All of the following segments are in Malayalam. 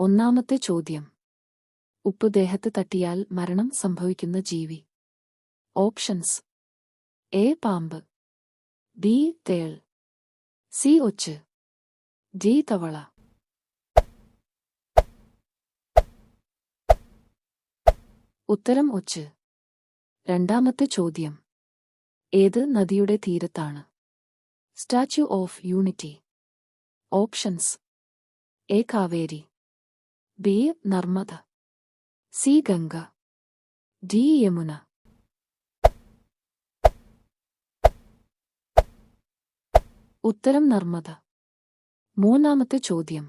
ഒന്നാമത്തെ ചോദ്യം. ഉപ്പ് ദേഹത്ത് തട്ടിയാൽ മരണം സംഭവിക്കുന്ന ജീവി. ഓപ്ഷൻസ്: എ പാമ്പ്, ബി തേൾ, സി ഒച്ച്, ഡി തവള. ഉത്തരം ഒച്ച്. രണ്ടാമത്തെ ചോദ്യം. ഏത് നദിയുടെ തീരത്താണ് statue of unity? Options: A Kaveri, B Narmada, C Ganga, D Yamuna. ഉത്തരം നർമ്മദ. മൂന്നാമത്തെ ചോദ്യം.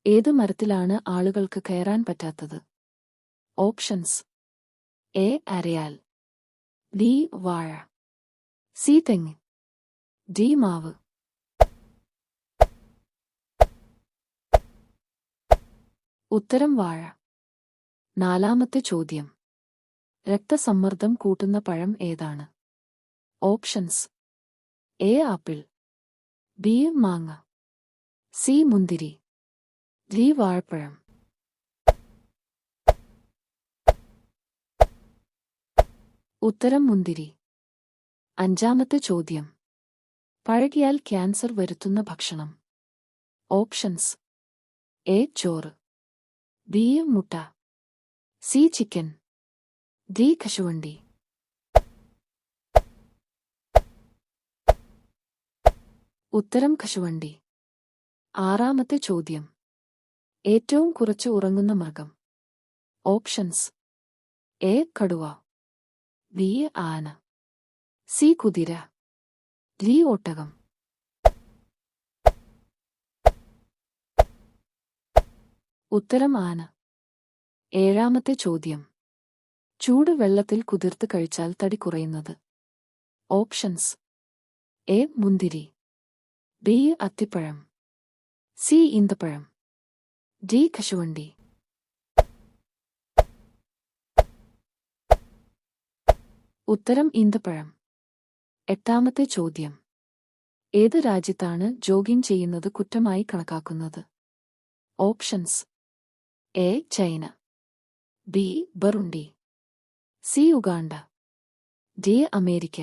ഏത് മരത്തിലാണ് ആളുകൾക്ക് കയറാൻ പറ്റാത്തത്? ഓപ്ഷൻസ്: എ അരയാൽ, ബി വാഴ, സി തെങ്ങ്, ഡി മാവ്. ഉത്തരം വാഴ. നാലാമത്തെ ചോദ്യം. രക്തസമ്മർദ്ദം കൂട്ടുന്ന പഴം ഏതാണ്? ഓപ്ഷൻസ്: എ ആപ്പിൾ, ബി മാങ്ങ, സി മുന്തിരി, ഡി വാഴപ്പഴം. ഉത്തരം മുന്തിരി. അഞ്ചാമത്തെ ചോദ്യം. പഴകിയാൽ ക്യാൻസർ വരുത്തുന്ന ഭക്ഷണം. ഓപ്ഷൻസ്: എ ചോറ്, ബി മുട്ട, സി ചിക്കൻ, ഡി കശുവണ്ടി. ഉത്തരം കശുവണ്ടി. ആറാമത്തെ ചോദ്യം. ഏറ്റവും കുറച്ച് ഉറങ്ങുന്ന മൃഗം. ഓപ്ഷൻസ്: എ കടുവ, ബി ആന, സി കുതിര, ഡി ഒട്ടകം. ഉത്തരം ആന. ഏഴാമത്തെ ചോദ്യം. ചൂട് വെള്ളത്തിൽ കുതിർത്ത് കഴിച്ചാൽ തടി കുറയുന്നത്. ഓപ്ഷൻസ്: എ മുന്തിരി, ബി അത്തിപ്പഴം, സി ഈന്തപ്പഴം, ഡി കശുവണ്ടി. ഉത്തരം ഈന്തപ്പഴം. എട്ടാമത്തെ ചോദ്യം. ഏത് രാജ്യത്താണ് ജോഗിംഗ് ചെയ്യുന്നത് കുറ്റമായി കണക്കാക്കുന്നത്? Options: A China, B ബറുണ്ടി, C Uganda, D America.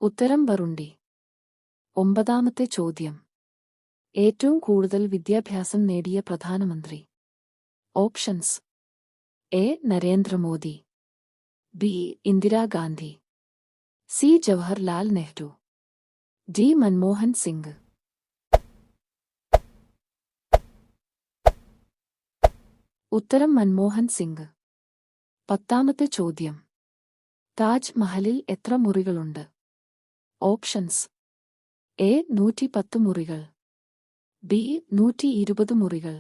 ഉത്തരം ബറുണ്ടി. ഒമ്പതാമത്തെ ചോദ്യം. ഏറ്റവും കൂടുതൽ വിദ്യാഭ്യാസം നേടിയ പ്രധാനമന്ത്രി. Options: A Narendra Modi, B Indira Gandhi, C Jawaharlal Nehru, D Manmohan Singh. ഉത്തരം മൻമോഹൻ സിംഗ്. പത്താമത്തെ ചോദ്യം. താജ് മഹലിൽ എത്ര മുറികളുണ്ട്? ഓപ്ഷൻസ്: എ 110 മുറികൾ, ബി 120 മുറികൾ,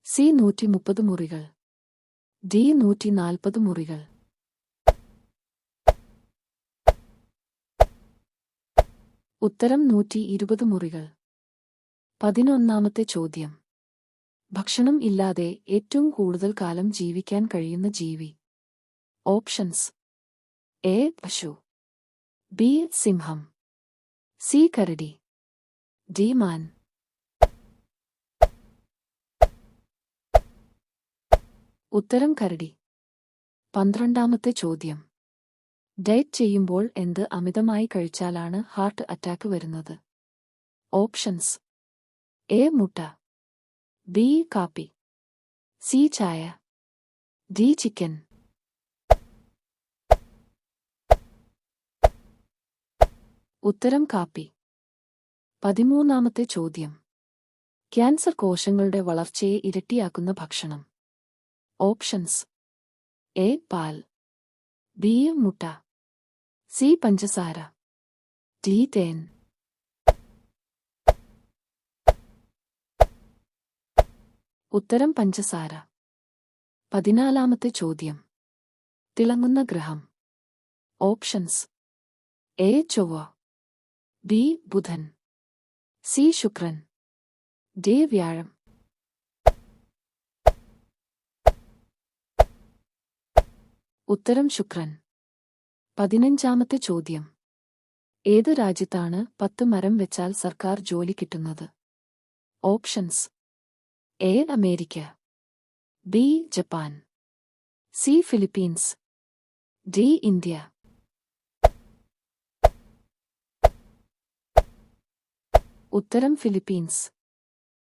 സി 130 മുറികൾ, ഡി 140 മുറികൾ. ഉത്തരം 120 മുറികൾ. 11ാമത്തെ ചോദ്യം. ഭക്ഷണം ഇല്ലാതെ ഏറ്റവും കൂടുതൽ കാലം ജീവിക്കാൻ കഴിയുന്ന ജീവി. ഓപ്ഷൻസ്: എ പശു, ബി സിംഹം, സി കരടി, ഡി മാൻ. ഉത്തരം കരടി. 12ാമത്തെ ചോദ്യം. ഡയറ്റ് ചെയ്യുമ്പോൾ എന്ത് അമിതമായി കഴിച്ചാലാണ് ഹാർട്ട് അറ്റാക്ക് വരുന്നത്? ഓപ്ഷൻസ്: എ മുട്ട, ബി കാപ്പി, സി ചായ, ഡി ചിക്കൻ. ഉത്തരം കാപ്പി. 13ാമത്തെ ചോദ്യം. ക്യാൻസർ കോശങ്ങളുടെ വളർച്ചയെ ഇരട്ടിയാക്കുന്ന ഭക്ഷണം. ഓപ്ഷൻസ്: എ പാൽ, ബി മുട്ട, സി പഞ്ചസാര, ഡി തേൻ. ഉത്തരം പഞ്ചസാര. 14ാമത്തെ ചോദ്യം. തിളങ്ങുന്ന ഗ്രഹം. ഓപ്ഷൻസ്: എ ചൊവ്വ, ബി ബുധൻ, സി ശുക്രൻ, ഡി വ്യാഴം. ഉത്തരം ശുക്രൻ. 15ാമത്തെ ചോദ്യം. ഏത് രാജ്യത്താണ് 10 മരം വെച്ചാൽ സർക്കാർ ജോലി കിട്ടുന്നത്? Options: A America, B Japan, C Philippines, D India. ഉത്തരം ഫിലിപ്പീൻസ്.